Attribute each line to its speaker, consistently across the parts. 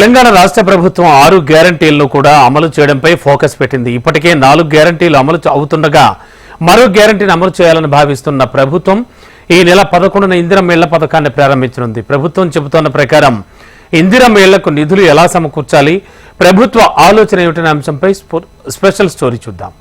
Speaker 1: తెలంగాణ రాష్ట్ర ప్రభుత్వం 6 గ్యారంటీలను కూడా అమలు చేయడంపై ఫోకస్ పెట్టింది. ఇప్పటికే 4 గ్యారంటీలు అమలు అవుతుండగా మరో గ్యారంటీని అమలు చేయాలని భావిస్తున్న ప్రభుత్వం ఈ నెల 11న ఇందిరమ్మ ఇళ్ల పథకాన్ని ప్రారంభించనుంది. ప్రభుత్వం చెబుతున్న ప్రకారం ఇందిరమ్మ ఇళ్లకు నిధులు ఎలా సమకూర్చాలి, ప్రభుత్వ ఆలోచన ఏమిటనే అంశంపై స్పెషల్ స్టోరీ చూద్దాం.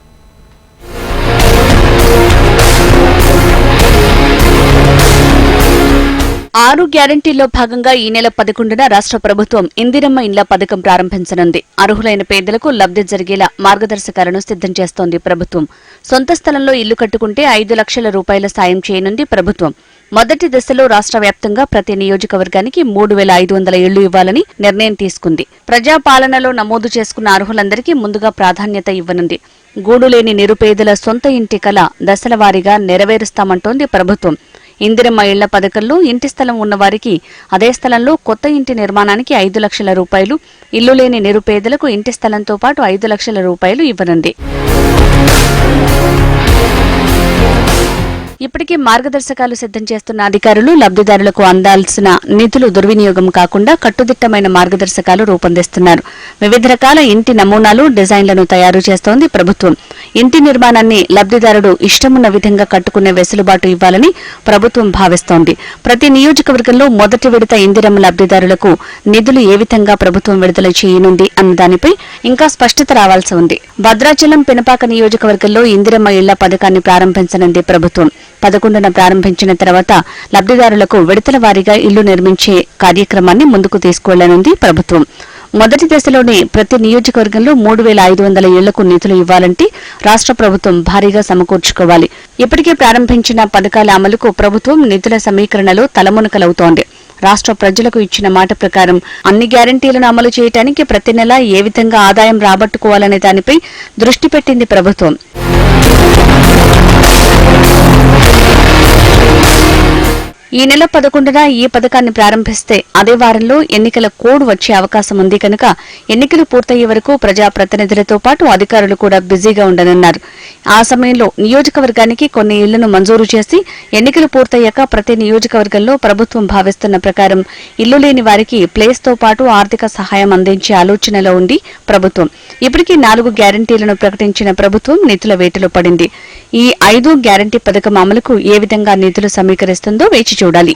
Speaker 2: ఆరు గ్యారంటీల్లో భాగంగా ఈ నెల 11న రాష్ట్ర ప్రభుత్వం ఇందిరమ్మ ఇండ్ల పథకం ప్రారంభించనుంది. అర్హులైన పేదలకు లబ్ధి జరిగేలా మార్గదర్శకాలను సిద్ధం చేస్తోంది ప్రభుత్వం. సొంత స్థలంలో ఇల్లు కట్టుకుంటే 5 లక్షల రూపాయల సాయం చేయనుంది ప్రభుత్వం. మొదటి దశలో రాష్ట్ర వ్యాప్తంగా ప్రతి నియోజకవర్గానికి 3,500 ఇళ్లు ఇవ్వాలని నిర్ణయం తీసుకుంది. ప్రజాపాలనలో నమోదు చేసుకున్న అర్హులందరికీ ముందుగా ప్రాధాన్యత ఇవ్వనుంది. గూడులేని నిరుపేదల సొంత ఇంటి కల దశల వారీగా నెరవేరుస్తామంటోంది ప్రభుత్వం. ఇందిరమ్మ ఇళ్ల పథకంలో ఇంటి స్థలం ఉన్నవారికి అదే స్థలంలో కొత్త ఇంటి నిర్మాణానికి 5 లక్షల రూపాయలు, ఇల్లు లేని నిరుపేదలకు ఇంటి స్థలంతో పాటు 5 లక్షల రూపాయలు ఇవ్వనుంది. ఇప్పటికే మార్గదర్శకాలు సిద్ధం చేస్తున్న అధికారులు లబ్ధిదారులకు అందాల్సిన నిధులు దుర్వినియోగం కాకుండా కట్టుదిట్టమైన మార్గదర్శకాలు రూపొందిస్తున్నారు. వివిధ రకాల ఇంటి నమూనాలు, డిజైన్లను తయారు చేస్తోంది ప్రభుత్వం. ఇంటి నిర్మాణాన్ని లబ్ధిదారుడు ఇష్టమున్న విధంగా కట్టుకునే వెసులుబాటు ఇవ్వాలని ప్రభుత్వం భావిస్తోంది. ప్రతి నియోజకవర్గంలో మొదటి విడత ఇందిరమ్మ లబ్ధిదారులకు నిధులు ఏ విధంగా ప్రభుత్వం విడుదల చేయనుంది అన్న దానిపై ఇంకా స్పష్టత రావాల్సి ఉంది. భద్రాచలం, పినపాక నియోజకవర్గంలో ఇందిరమ్మ ఇళ్ల పథకాన్ని ప్రారంభించనుంది ప్రభుత్వం. 11న ప్రారంభించిన తర్వాత లబ్ధిదారులకు విడతల వారీగా ఇల్లు నిర్మించే కార్యక్రమాన్ని ముందుకు తీసుకువెళ్లనుంది ప్రభుత్వం. మొదటి దశలోనే ప్రతి నియోజకవర్గంలో 3,500 ఇళ్లకు నిధులు ఇవ్వాలంటే రాష్ట్ర ప్రభుత్వం భారీగా సమకూర్చుకోవాలి. ఇప్పటికే ప్రారంభించిన పథకాల అమలుకు ప్రభుత్వం నిధుల సమీకరణలో తలమునకలవుతోంది. రాష్ట్ర ప్రజలకు ఇచ్చిన మాట ప్రకారం అన్ని గ్యారంటీలను అమలు చేయడానికి ప్రతి నెల ఏ విధంగా ఆదాయం రాబట్టుకోవాలనే దానిపై దృష్టి పెట్టింది ప్రభుత్వం. ఈ నెల 11న ఈ పథకాన్ని ప్రారంభిస్తే అదే వారంలో ఎన్నికల కోడ్ వచ్చే అవకాశం ఉంది కనుక ఎన్నికలు పూర్తయ్యే వరకు ప్రజాప్రతినిధులతో పాటు అధికారులు కూడా బిజీగా ఉండనున్నారు. ఆ సమయంలో నియోజకవర్గానికి కొన్ని ఇళ్లను మంజూరు చేసి ఎన్నికలు పూర్తయ్యాక ప్రతి నియోజకవర్గంలో ప్రభుత్వం భావిస్తున్న ప్రకారం ఇల్లు లేని వారికి ప్లేస్తో పాటు ఆర్థిక సహాయం అందించే ఆలోచనలో ఉంది ప్రభుత్వం. ఇప్పటికీ 4 గ్యారంటీలను ప్రకటించిన ప్రభుత్వం నిధుల వేటలో పడింది. ఈ 5 గ్యారంటీ పథకం అమలుకు ఏ విధంగా నిధులు సమీకరిస్తుందో వేచి చూడాలి.